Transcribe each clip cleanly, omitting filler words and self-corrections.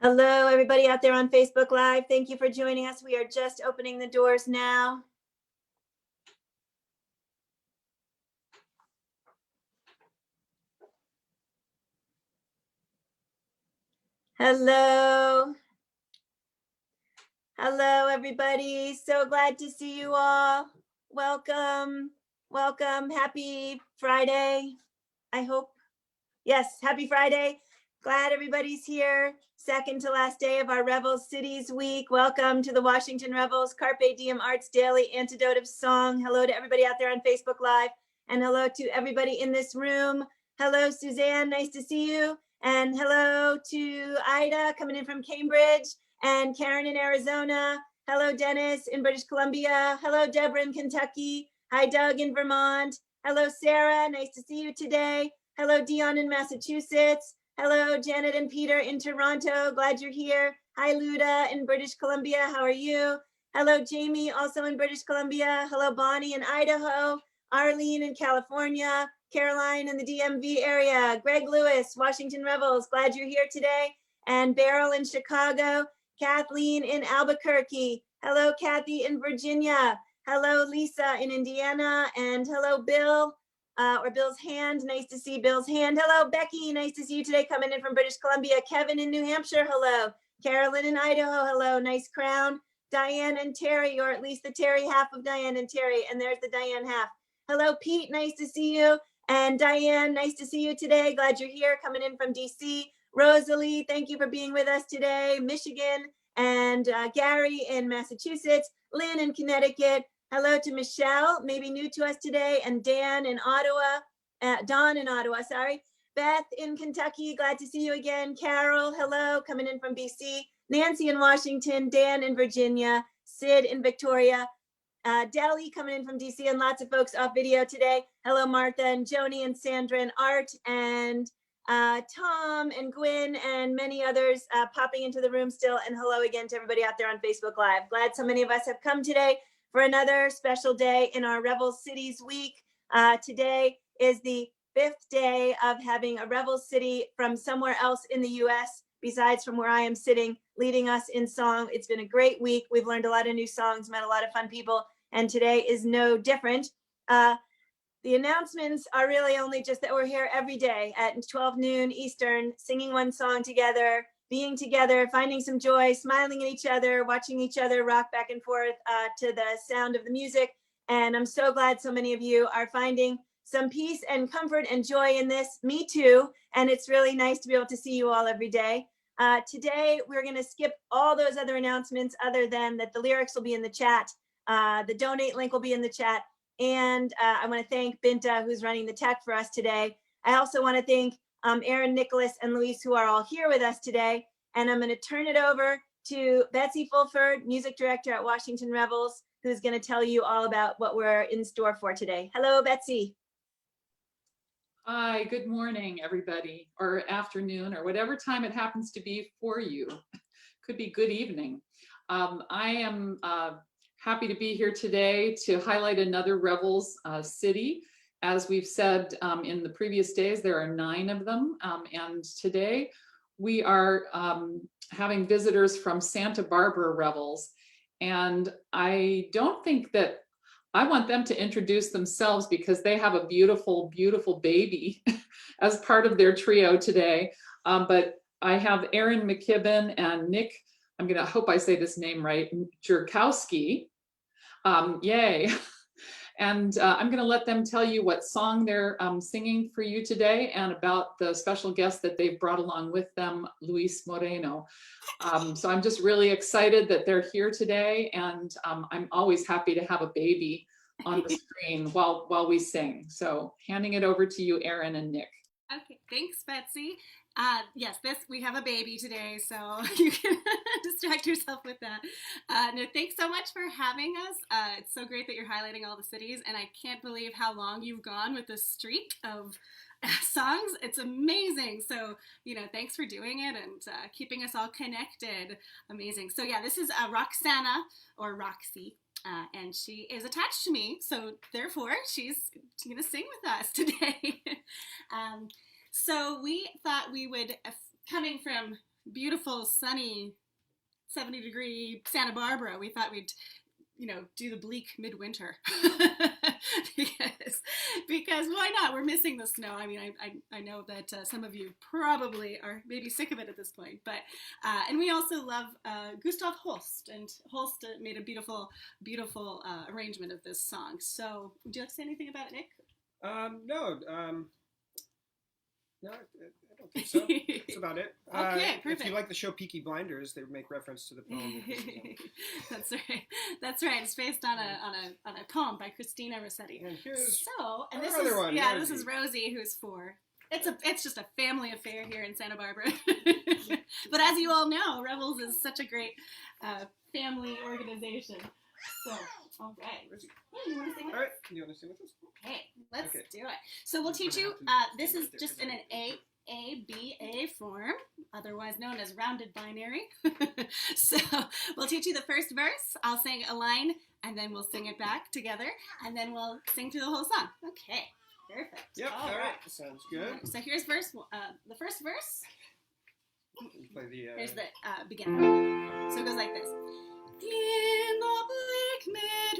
Hello, everybody out there on Facebook Live. Thank you for joining us. We are just opening the doors now. Hello. Hello, everybody. So glad to see you all. Welcome. Welcome. Happy Friday, I hope. Yes, happy Friday. Glad everybody's here. Second to last day of our Revels Cities week. Welcome to the Washington Revels Carpe Diem Arts Daily Antidote of Song. Hello to everybody out there on Facebook Live, and hello to everybody in this room. Hello, Suzanne, nice to see you. And hello to Ida coming in from Cambridge, and Karen in Arizona. Hello, Dennis in British Columbia. Hello, Deborah in Kentucky. Hi, Doug in Vermont. Hello, Sarah, nice to see you today. Hello, Dion in Massachusetts. Hello, Janet and Peter in Toronto. Glad you're here. Hi, Luda in British Columbia. How are you? Hello, Jamie, also in British Columbia. Hello, Bonnie in Idaho. Arlene in California. Caroline in the DMV area. Greg Lewis, Washington Revels. Glad you're here today. And Beryl in Chicago. Kathleen in Albuquerque. Hello, Kathy in Virginia. Hello, Lisa in Indiana. And hello, Bill. Or Bill's hand. Nice to see Bill's hand. Hello, Becky. Nice to see you today coming in from British Columbia. Kevin in New Hampshire. Hello. Carolyn in Idaho. Hello. Nice crown. Diane and Terry, or at least the Terry half of Diane and Terry. And there's the Diane half. Hello, Pete. Nice to see you. And Diane, nice to see you today. Glad you're here coming in from DC. Rosalie, thank you for being with us today. Michigan. And Gary in Massachusetts. Lynn in Connecticut. Hello to Michelle, maybe new to us today, and Dan in Ottawa, Dawn in Ottawa, sorry. Beth in Kentucky, glad to see you again. Carol, hello, coming in from BC. Nancy in Washington, Dan in Virginia, Sid in Victoria, Deli coming in from DC, and lots of folks off video today. Hello, Martha and Joni and Sandra and Art and Tom and Gwen and many others popping into the room still. And hello again to everybody out there on Facebook Live. Glad so many of us have come today for another special day in our Revels Cities week. Today is the 5th day of having a Revels City from somewhere else in the US, besides from where I am sitting, leading us in song. It's been a great week. We've learned a lot of new songs, met a lot of fun people, and today is no different. The announcements are really only just that we're here every day at 12 noon Eastern, singing one song together, being together, finding some joy, smiling at each other, watching each other rock back and forth to the sound of the music. And I'm so glad so many of you are finding some peace and comfort and joy in this. Me too. And it's really nice to be able to see you all every day. Today, we're going to skip all those other announcements other than that the lyrics will be in the chat. The donate link will be in the chat. And I want to thank Binta, who's running the tech for us today. I also want to thank Erin, Nicholas, and Luis, who are all here with us today. And I'm going to turn it over to Betsy Fulford, music director at Washington Revels, who's going to tell you all about what we're in store for today. Hello, Betsy. Hi, good morning, everybody, or afternoon, or whatever time it happens to be for you. Could be good evening. I am happy to be here today to highlight another Revels city. As we've said in the previous days, there are 9 of them. And today we are having visitors from Santa Barbara Revels. And I don't think that I want them to introduce themselves because they have a beautiful, beautiful baby as part of their trio today. But I have Erin McKibben and Nick, I hope I say this name right, Jerkowski. Yay. And I'm gonna let them tell you what song they're singing for you today and about the special guest that they've brought along with them, Luis Moreno. So I'm just really excited that they're here today, and I'm always happy to have a baby on the screen while we sing. So handing it over to you, Erin and Nick. Okay, thanks, Betsy. Yes, we have a baby today, so you can distract yourself with that. No, thanks so much for having us. It's so great that you're highlighting all the cities, and I can't believe how long you've gone with this streak of songs. It's amazing. So, thanks for doing it and keeping us all connected. Amazing. So yeah, this is Roxana, or Roxy. And she is attached to me, so therefore she's going to sing with us today. So we thought we would, coming from beautiful, sunny, 70-degree Santa Barbara, we thought we'd, do the Bleak Midwinter. because why not? We're missing the snow. I mean, I know that some of you probably are maybe sick of it at this point, but and we also love Gustav Holst, and Holst made a beautiful arrangement of this song. So, would you like to say anything about it, Nick? No, I don't think so. That's about it. Okay, perfect. If you like the show Peaky Blinders, they make reference to the poem. That's right. That's right. It's based on a poem by Christina Rossetti. And here's and this another is one, yeah, Rosie. this is Rosie, who's 4. It's just a family affair here in Santa Barbara. But as you all know, Revels is such a great family organization. So, all right. You want to sing with us? All right. You want to sing with us? Okay, let's Okay. do it. So we'll teach you, this is just in an ABA form, otherwise known as rounded binary. So we'll teach you the first verse. I'll sing a line, and then we'll sing it back together, and then we'll sing through the whole song. Okay, perfect. Yep. All right. Sounds good. So here's the first verse. You play the. Here's the beginning. So it goes like this. In the bleak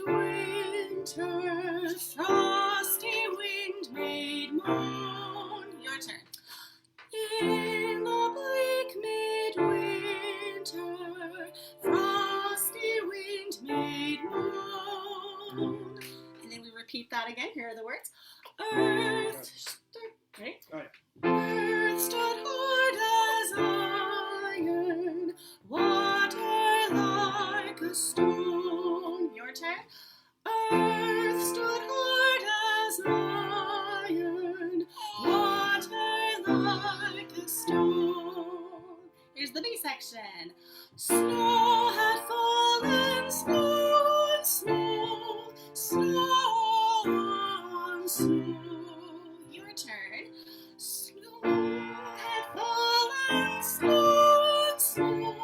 midwinter, frosty wind made moan. Your turn. In the bleak midwinter, frosty wind made moan. And then we repeat that again. Here are the words. Earth, right? All right. Earth stood hard as iron, water like a stone. Your turn. Earth stood hard as iron, water like a stone. Here's the B section. Snow had fallen, snow on snow, snow on snow. Your turn. Snow had fallen, snow on snow,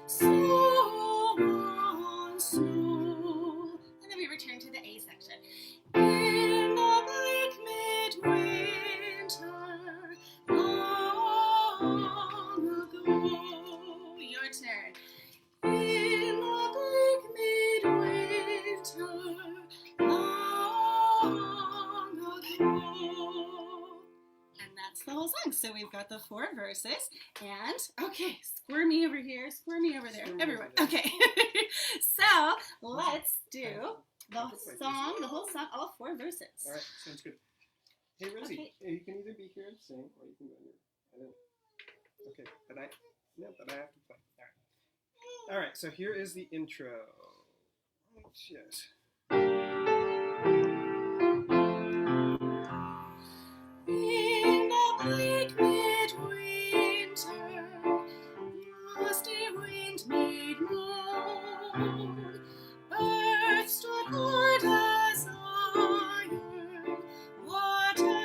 snow on snow. And then we return to the A section. In the bleak midwinter, long ago. Your turn. In the bleak midwinter, long ago. And that's the whole song. So we've got the 4 verses. And, okay, squirmy over here, squirmy over there. Squirmy Everyone. over there. Okay. So let's do the song, the whole song, all 4 verses. All right. Sounds good. Hey, Rosie. Okay. You can either be here and sing, or you can go here. Okay. But I have to play. All right. All right. So here is the intro. Yes. In the bleak midwinter, frosty wind made moan. Earth stood hard as iron, water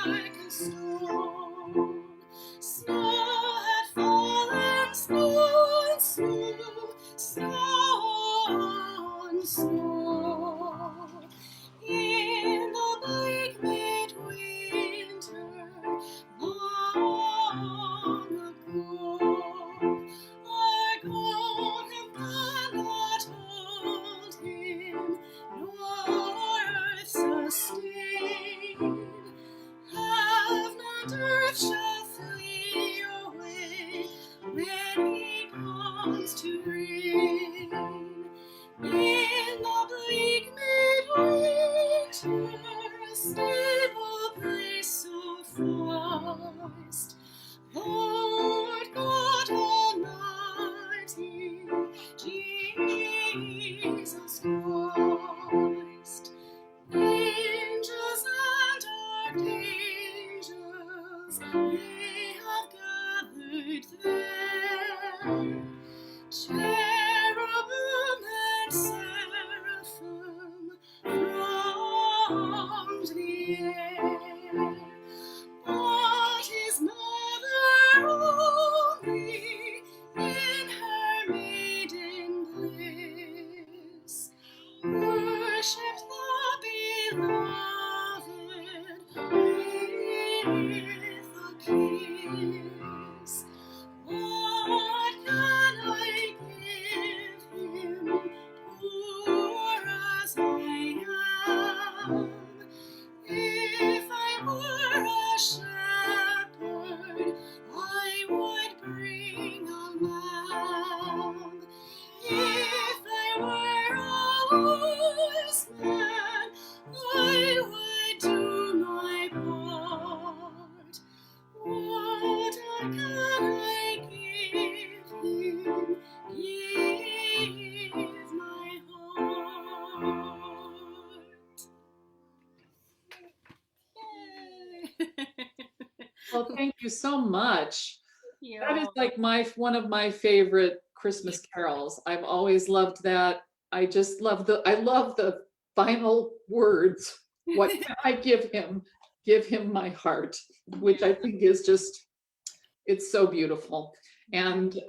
like a stone. Snow had fallen, snow on snow, snow on snow. In the bleak midwinter, long ago, our God have not hold him, nor earth sustain. Heaven and earth shall flee away when he comes to reign. In the bleak midwinter, a stable place sufficed. Lord God Almighty, Jesus Christ. Angels and archangels, they have gathered there. Cherubim and seraphim from the air. But his mother Well, thank you so much. You. That is like one of my favorite Christmas carols. I've always loved that. I love the final words. What can I give him? Give him my heart, which I think is just, it's so beautiful. And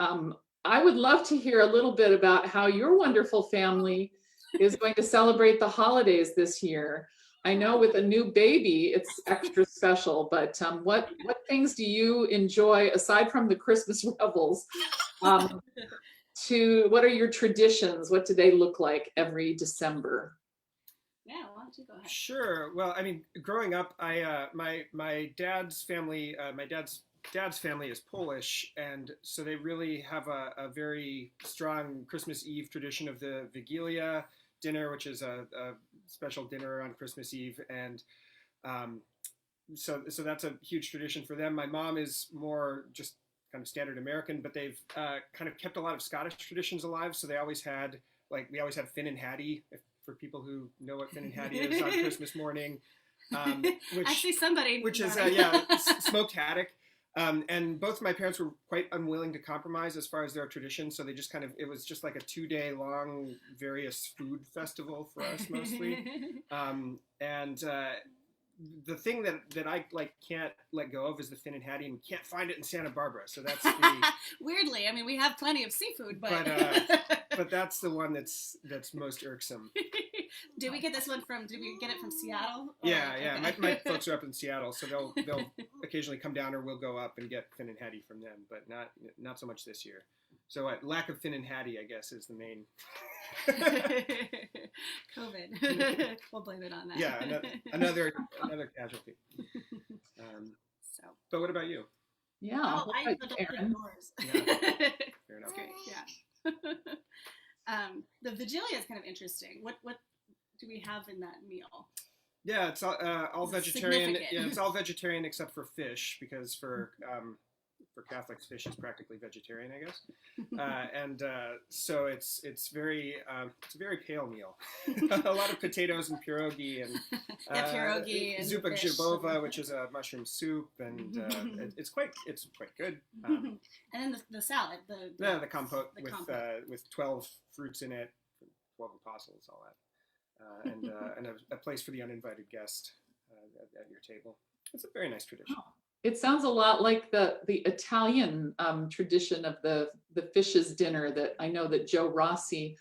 I would love to hear a little bit about how your wonderful family is going to celebrate the holidays this year. I know with a new baby, it's extra special, but what things do you enjoy aside from the Christmas revels? What are your traditions? What do they look like every December? Yeah, why don't you go ahead? Sure. Well, I mean, growing up, my dad's family, dad's family is Polish, and so they really have a very strong Christmas Eve tradition of the Vigilia dinner, which is a special dinner on Christmas Eve, and so that's a huge tradition for them. My mom is more just kind of standard American, but they've kind of kept a lot of Scottish traditions alive. So they always had, like, we always had Finn and Haddie, for people who know what Finn and Haddie is, on Christmas morning. Which is smoked haddock. And both my parents were quite unwilling to compromise as far as their tradition, so they just it was just like a 2-day long various food festival for us mostly. The thing that I can't let go of is the Finn and Haddie, and we can't find it in Santa Barbara. So that's the weirdly. I mean, we have plenty of seafood, but but that's the one that's most irksome. Did we get this one from? Did we get it from Seattle? Yeah. Okay. My folks are up in Seattle, so they'll occasionally come down, or we'll go up and get Finn and Haddie from them, but not so much this year. So lack of Finn and Haddie, I guess, is the main. COVID. We'll blame it on that. Yeah, another casualty. But what about you? Yeah. I opened doors. Yeah, fair enough. That's great. Yeah. The Vigilia is kind of interesting. What do we have in that meal? Yeah, it's all vegetarian. Significant. Yeah, it's all vegetarian except for fish, because for Catholics, fish is practically vegetarian, I guess. So it's a very pale meal. A lot of potatoes and pierogi and zupa grzybowa, which is a mushroom soup, and it's quite good. And then the salad, the compote with 12 fruits in it, 12 apostles, all that, and a place for the uninvited guest at your table. It's a very nice tradition. Oh. It sounds a lot like the Italian tradition of the fishes dinner that I know that Joe Rossi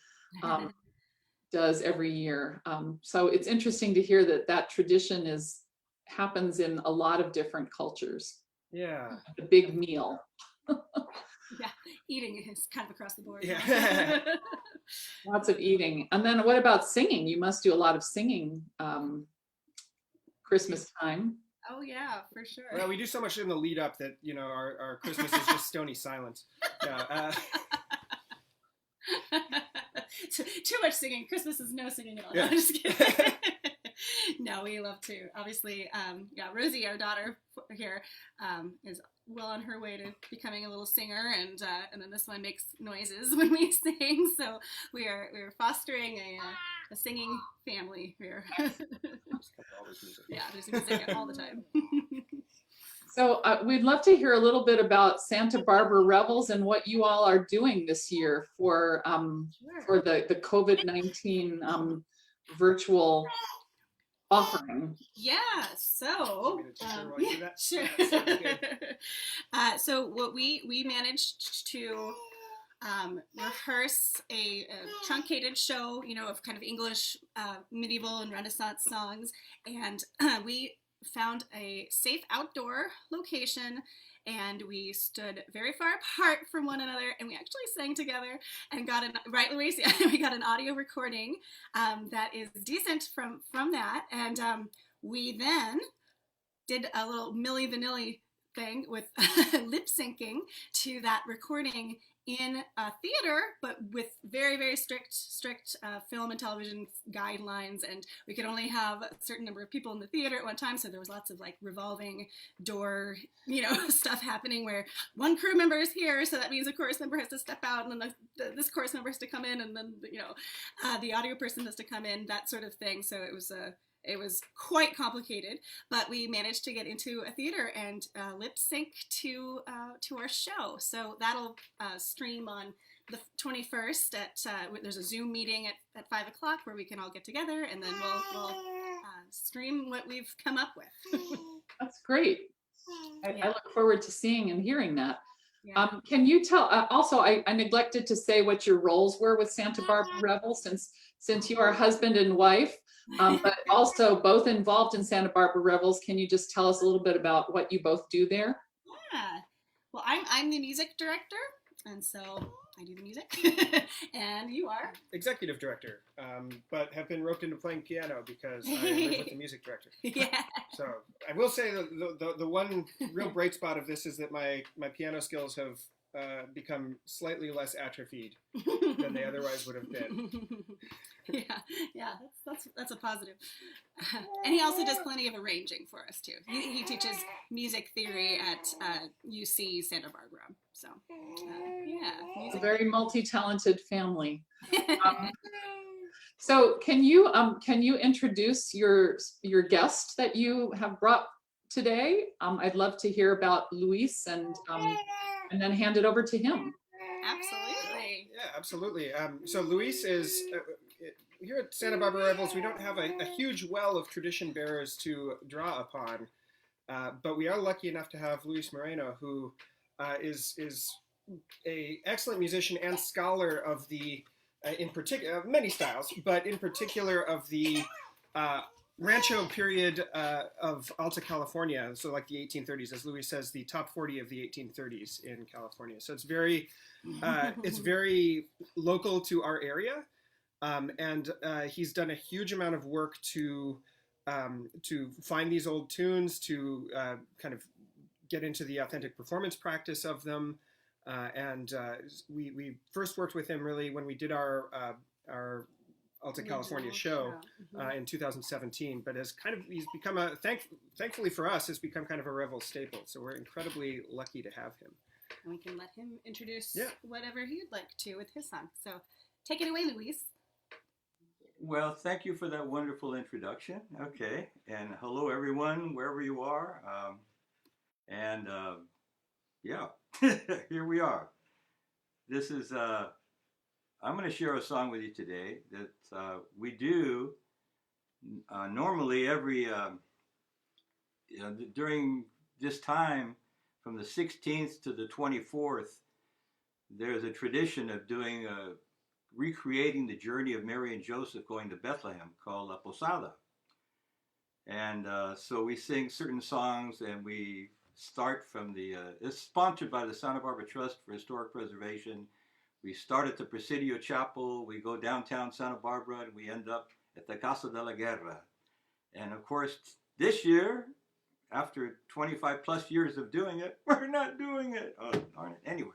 does every year. So it's interesting to hear that tradition happens in a lot of different cultures. Yeah. The big meal. Yeah, eating is kind of across the board. Yeah. Lots of eating. And then what about singing? You must do a lot of singing Christmas time. Oh yeah, for sure. Well, we do so much in the lead up that our Christmas is just stony silence. Yeah. Too much singing. Christmas is no singing at all. Yeah. No, I'm just kidding. No, we love to. Obviously, Rosie, our daughter here, is well on her way to becoming a little singer, and then this one makes noises when we sing. So we're fostering a singing family here. Yeah, there's music all the time. So we'd love to hear a little bit about Santa Barbara Revels and what you all are doing this year for the COVID-19 virtual offering. Yeah, so sure. So what we managed to rehearse a truncated show, of kind of English medieval and Renaissance songs, and we found a safe outdoor location, and we stood very far apart from one another, and we actually sang together and got Luis? Yeah, we got an audio recording that is decent from that, and we then did a little Milli Vanilli thing with lip syncing to that recording in a theater, but with very, very strict film and television guidelines, and we could only have a certain number of people in the theater at one time, so there was lots of revolving door, stuff happening where one crew member is here, so that means a chorus member has to step out, and then this chorus member has to come in, and then the audio person has to come in, that sort of thing. So it was it was quite complicated, but we managed to get into a theater and lip sync to our show. So that'll stream on the 21st there's a Zoom meeting at 5 o'clock where we can all get together, and then we'll stream what we've come up with. That's great. I Yeah. look forward to seeing and hearing that. Yeah. Can you tell, also, I neglected to say what your roles were with Santa Barbara Revels, since you are husband and wife, but also both involved in Santa Barbara Revels. Can you just tell us a little bit about what you both do there? Yeah. Well, I'm the music director, and so I do the music. And you are? Executive director, but have been roped into playing piano because I live with the music director. Yeah. So I will say the one real bright spot of this is that my piano skills have become slightly less atrophied than they otherwise would have been. Yeah, that's a positive. And he also does plenty of arranging for us too. He teaches music theory at UC Santa Barbara. So yeah, It's a music. very multi-talented family. So can you introduce your guest that you have brought today? I'd love to hear about Luis and then hand it over to him. Absolutely. Yeah, absolutely. So Luis is here at Santa Barbara Revels. We don't have a huge well of tradition bearers to draw upon, but we are lucky enough to have Luis Moreno, who is a excellent musician and scholar of the, in particular, many styles, but in particular of the Rancho period of Alta California, so like the 1830s, as Luis says, the top 40 of the 1830s in California. So it's very local to our area, and he's done a huge amount of work to find these old tunes, to kind of get into the authentic performance practice of them. And we first worked with him really when we did our Alta California show in 2017, but he's become thankfully for us, has become kind of a Revel staple. So we're incredibly lucky to have him. And we can let him introduce whatever he'd like to with his song. So take it away, Luis. Well, thank you for that wonderful introduction. Okay, and hello everyone, wherever you are. Yeah, here we are. This is, I'm going to share a song with you today that we do normally every, during this time from the 16th to the 24th, there's a tradition of doing, recreating the journey of Mary and Joseph going to Bethlehem called La Posada. And so we sing certain songs, and we start from it's sponsored by the Santa Barbara Trust for Historic Preservation. We start at the Presidio Chapel, we go downtown Santa Barbara, and we end up at the Casa de la Guerra. And of course, this year, after 25 plus years of doing it, we're not doing it. Oh, darn it. Anyway,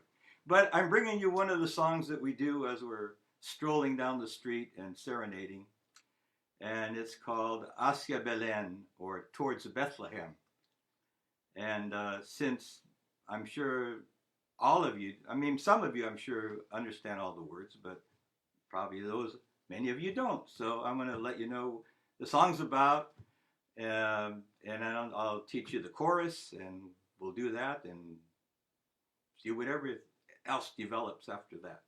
but I'm bringing you one of the songs that we do as we're strolling down the street and serenading. And it's called Hacia Belén, or Towards Bethlehem. And since I'm sure all of you, I mean, some of you, I'm sure, understand all the words, but probably many of you don't. So I'm going to let you know the song's about, and then I'll teach you the chorus, and we'll do that and see whatever else develops after that.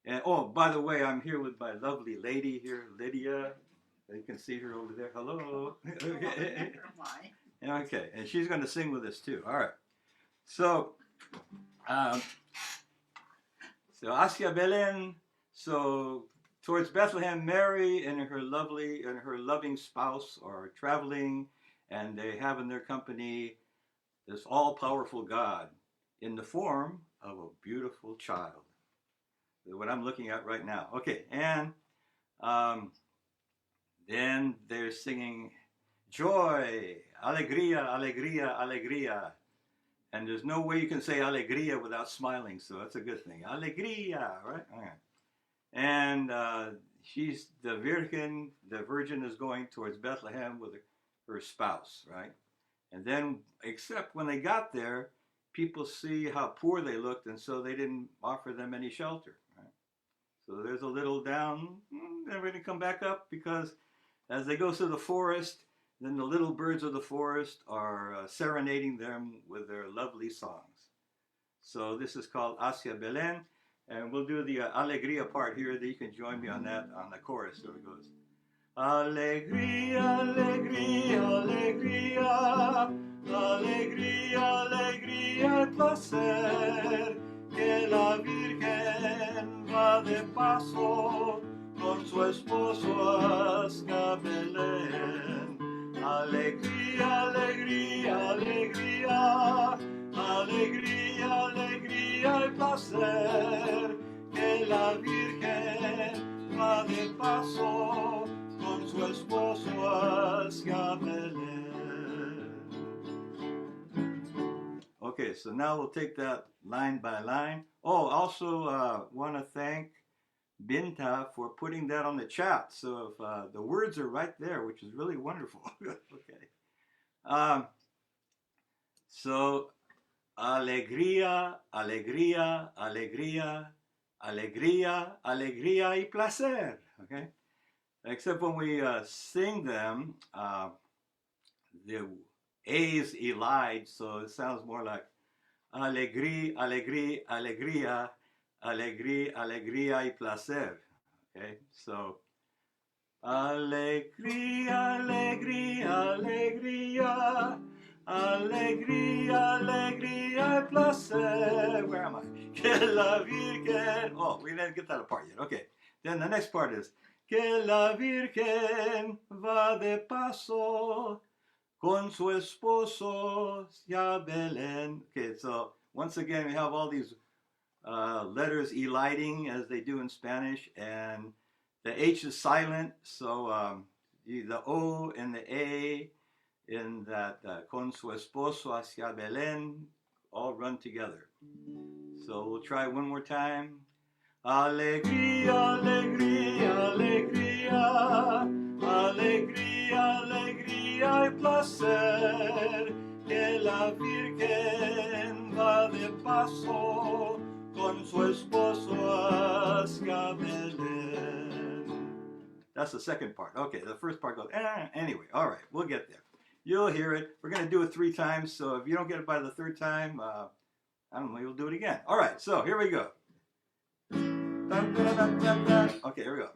And oh, by the way, I'm here with my lovely lady here, Lydia. You can see her over there. Hello. Okay. Okay, and she's going to sing with us too. All right. So, Hacia Belén, so towards Bethlehem, Mary and her loving spouse are traveling, and they have in their company this all-powerful God in the form of a beautiful child. What I'm looking at right now. Okay, and then they're singing joy, alegria, alegria, alegria. And there's no way you can say alegria without smiling, so that's a good thing. Alegria, right? Okay. And she's the Virgin is going towards Bethlehem with her spouse, right? And then, except when they got there, people see how poor they looked, and so they didn't offer them any shelter, right? So there's a little down, then we're going to come back up because as they go through the forest, then the little birds of the forest are serenading them with their lovely songs. So this is called Hacia Belén, and we'll do the Alegria part here. That you can join me on that, on the chorus. So it goes. Alegría, alegría, alegría, alegría, alegría y placer, que la Virgen va de paso con su esposo hacia Belén. Alegría, alegría, alegría, alegría, alegría y placer, que la Virgen va de paso con su esposo hacia Belén. Okay, so now we'll take that line by line. Oh, also want to thank Binta for putting that on the chat. So if the words are right there, which is really wonderful. Okay. So alegría, alegría, alegría, alegría, alegría y placer. Okay. Except when we sing them, the A's elide, so it sounds more like alegría, alegría, alegría, alegría, alegría y placer. Okay, so alegría, alegría, alegría, alegría, alegría y placer. Where am I? Que la Virgen. Oh, we didn't get that apart yet. Okay, then the next part is que la Virgen va de paso con su esposo hacia Belén. Okay, so once again we have all these letters eliding as they do in Spanish, and the H is silent, so the O and the A in that con su esposo hacia Belén all run together. So we'll try one more time. Alegría, alegría, alegría, alegría, alegría y placer, que la Virgen va de paso con su esposo hacia Belén. That's the second part. Okay, the first part goes, anyway, all right, we'll get there. You'll hear it. We're going to do it 3 times, so if you don't get it by the 3rd time, I don't know, you'll do it again. All right, so here we go. Okay, here we go.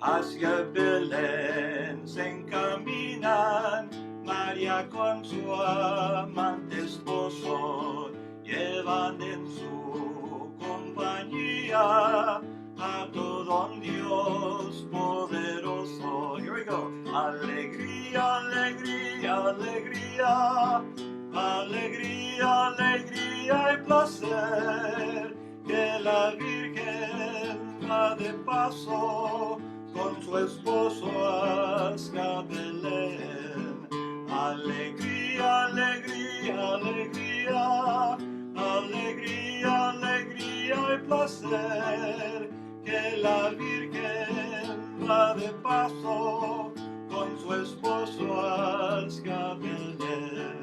Hacia Belén se encaminan María con su amante esposo, llevan en su compañía a todo un Dios poderoso. Here we go. Alegría, alegría, alegría, alegría, alegría y placer, que la Virgen va de paso con su esposo hacia Belén. Alegría, alegría, alegría, alegría, alegría y placer, que la Virgen va de paso con su esposo hacia Belén.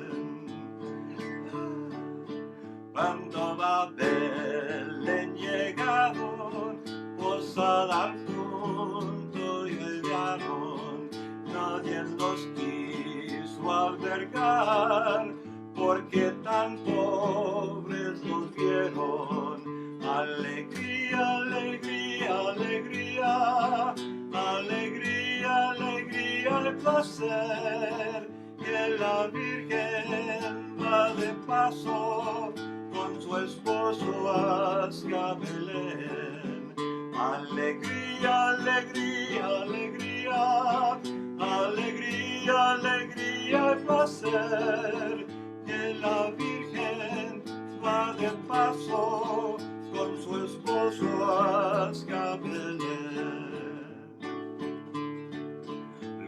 Cuando a Belén llegaron, posada al punto llegaron, nadie los quiso albergar, porque tan pobres los vieron. Alegría, alegría, alegría, alegría, alegría y placer, que la Virgen va de paso con su esposo hacia Belén. Alegría, alegría, alegría, alegría, alegría y placer, que la Virgen va de paso con su esposo hacia Belén.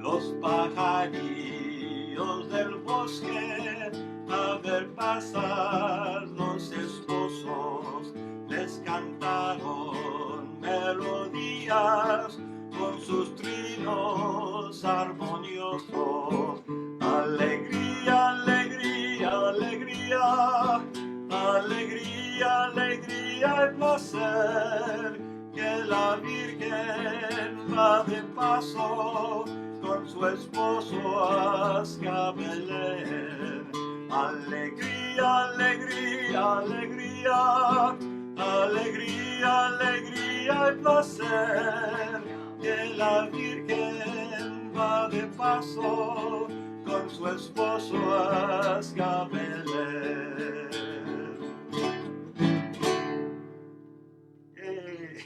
Los pajarillos del bosque a ver pasar los esposos, les cantaron melodías con sus trinos armoniosos. Alegría, alegría, alegría, alegría, alegría y placer, que la Virgen va de paso con su esposo hacia Belén. Alegría, alegría, alegría, alegría, alegría y placer, que la Virgen va de paso con su esposo hacia Belén. Hey.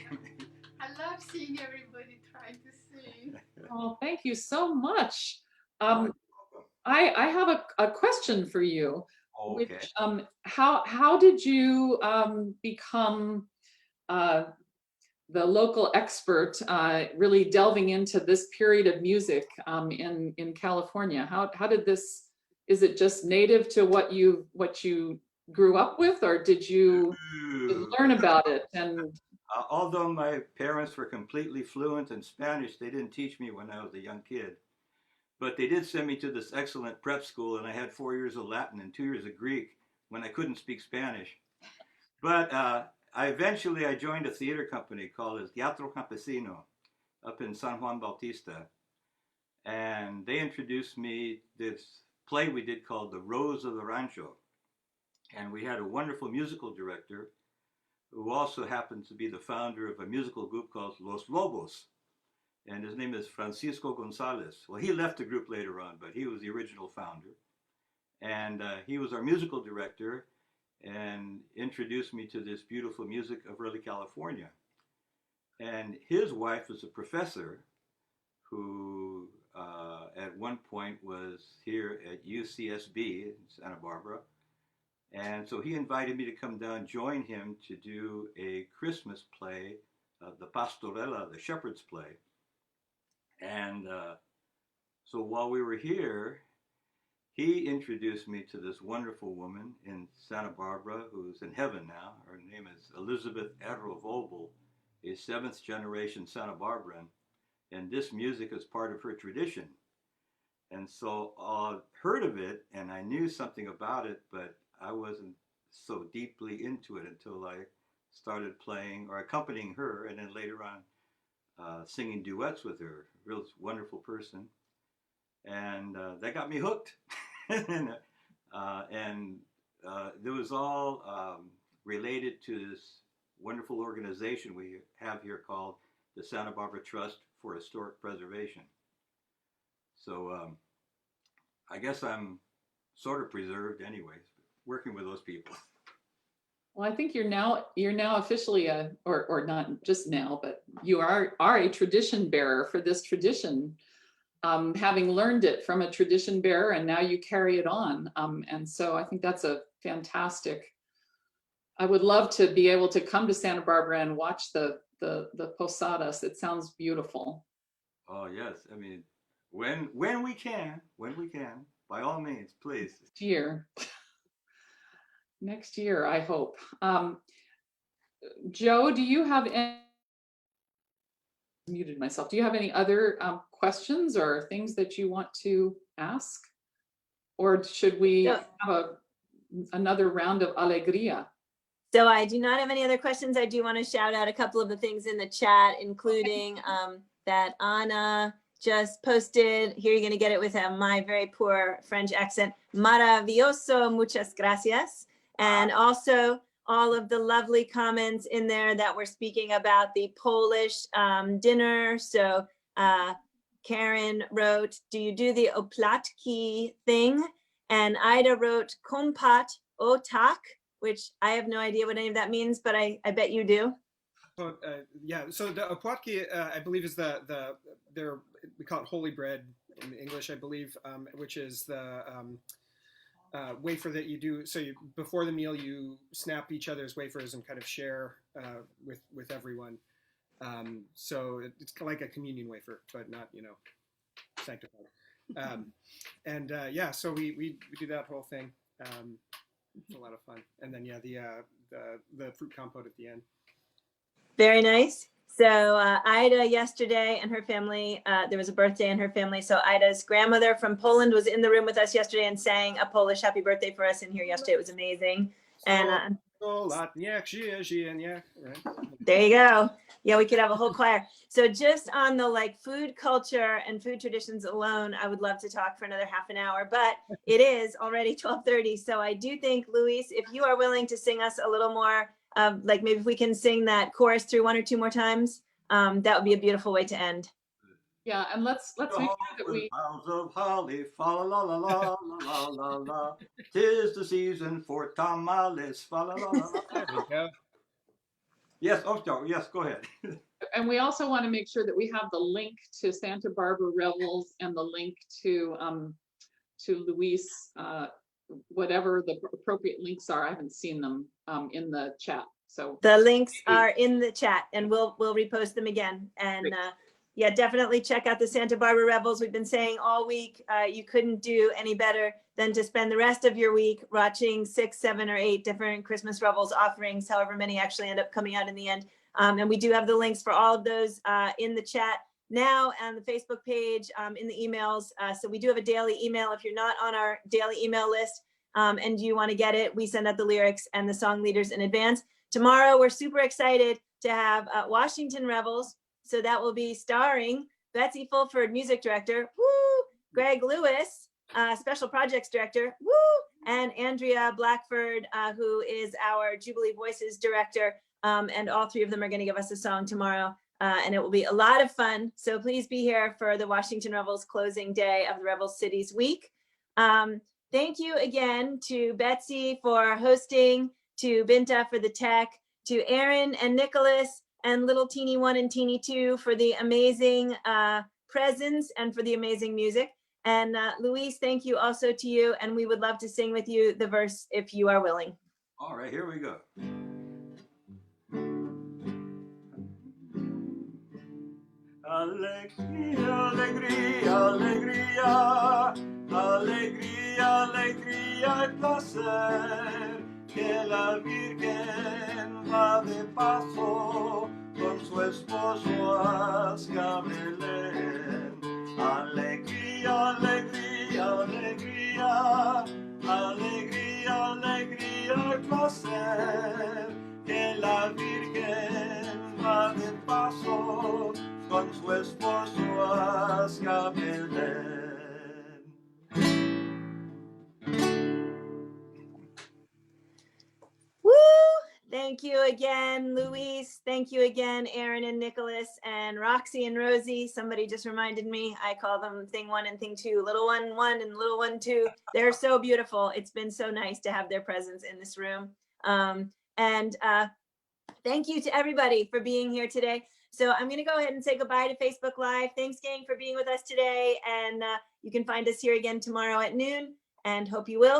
I love seeing everybody trying to sing. Oh, thank you so much. I have a question for you. Okay. Which, how did you become the local expert, really delving into this period of music in California? How did this? Is it just native to what you grew up with, or did you learn about it? And Although my parents were completely fluent in Spanish, they didn't teach me when I was a young kid. But they did send me to this excellent prep school, and I had 4 years of Latin and 2 years of Greek when I couldn't speak Spanish. But I eventually joined a theater company called the Teatro Campesino up in San Juan Bautista. And they introduced me this play we did called The Rose of the Rancho. And we had a wonderful musical director who also happens to be the founder of a musical group called Los Lobos. And his name is Francisco Gonzalez. Well, he left the group later on, but he was the original founder. And he was our musical director and introduced me to this beautiful music of early California. And his wife was a professor who at one point was here at UCSB in Santa Barbara. And so he invited me to come down, join him to do a Christmas play, the Pastorela, the Shepherd's Play. And so while we were here, he introduced me to this wonderful woman in Santa Barbara who's in heaven now. Her name is Elizabeth Erro-Vogel, a 7th generation Santa Barbaran. And this music is part of her tradition. And so I heard of it and I knew something about it, but I wasn't so deeply into it until I started playing or accompanying her, and then later on singing duets with her. Real wonderful person. And that got me hooked. and it was all related to this wonderful organization we have here called the Santa Barbara Trust for Historic Preservation. So I guess I'm sort of preserved anyways, working with those people. well, I think you're now officially or not just now, but you are a tradition bearer for this tradition, having learned it from a tradition bearer, and now you carry it on. And so I think that's a fantastic. I would love to be able to come to Santa Barbara and watch the posadas. It sounds beautiful. Oh yes, I mean, when we can, by all means, please. Next year, I hope. Joe, do you have any? Muted myself. Do you have any other questions or things that you want to ask, or should we have another round of Alegria? So I do not have any other questions. I do want to shout out a couple of the things in the chat, including that Anna just posted. Here, you're going to get it with my very poor French accent. Maravilloso, muchas gracias. And also all of the lovely comments in there that were speaking about the Polish dinner. So Karen wrote, do you do the oplatki thing? And Ida wrote kompat o tak, which I have no idea what any of that means, but I bet you do. But yeah, so the opłatki, I believe, is we call it holy bread in English, I believe, which is the wafer that you do. So before the meal, you snap each other's wafers and kind of share with everyone. So it's like a communion wafer, but not, sanctified. Yeah, so we do that whole thing. It's a lot of fun. And then the fruit compote at the end. Very nice. So Ida yesterday and her family, there was a birthday in her family. So Ida's grandmother from Poland was in the room with us yesterday and sang a Polish happy birthday for us in here yesterday. It was amazing. So, And Right? There you go. Yeah, we could have a whole choir. So just on the like food culture and food traditions alone, I would love to talk for another half an hour, but it is already 12:30. So I do think, Luis, if you are willing to sing us a little more, like maybe if we can sing that chorus through 1 or 2 more times, that would be a beautiful way to end. Yeah, and let's make sure that With we boughs of holly, fa la la la la la la la. 'Tis the season for tamales, fa la la la la. There we go. Yes, oh, sorry. Yes, go ahead. and we also want to make sure that we have the link to Santa Barbara Revels and the link to Luis, whatever the appropriate links are. I haven't seen them in the chat. So The links are in the chat and we'll repost them again. And yeah, definitely check out the Santa Barbara Revels. We've been saying all week, you couldn't do any better than to spend the rest of your week watching 6, 7, or 8 different Christmas Revels offerings, however many actually end up coming out in the end. And we do have the links for all of those in the chat now and the Facebook page, in the emails. So we do have a daily email. If you're not on our daily email list and you want to get it, we send out the lyrics and the song leaders in advance. Tomorrow, we're super excited to have Washington Revels. So that will be starring Betsy Fulford, music director, woo, Greg Lewis, special projects director, woo, and Andrea Blackford, who is our Jubilee Voices director. And all 3 of them are going to give us a song tomorrow. And it will be a lot of fun. So please be here for the Washington Revels closing day of the Revels Cities week. Thank you again to Betsy for hosting, to Binta for the tech, to Erin and Nicholas and little teeny 1 and teeny 2 for the amazing presence and for the amazing music. And Luis, thank you also to you. And we would love to sing with you the verse if you are willing. All right, here we go. Alegría, alegría, alegría, alegría, alegría y placer, que la Virgen va de paso con su esposo hacia Belén. Alegría, alegría, alegría, alegría, alegría y placer, que la Virgen va de paso con su esposo hacia Belén. Woo! Thank you again, Luis. Thank you again, Erin and Nicholas and Roxy and Rosie. Somebody just reminded me, I call them thing 1 and thing 2, little 1, 1 and little 1, 2. They're so beautiful. It's been so nice to have their presence in this room. And thank you to everybody for being here today. So I'm going to go ahead and say goodbye to Facebook Live. Thanks, gang, for being with us today. And you can find us here again tomorrow at noon and hope you will.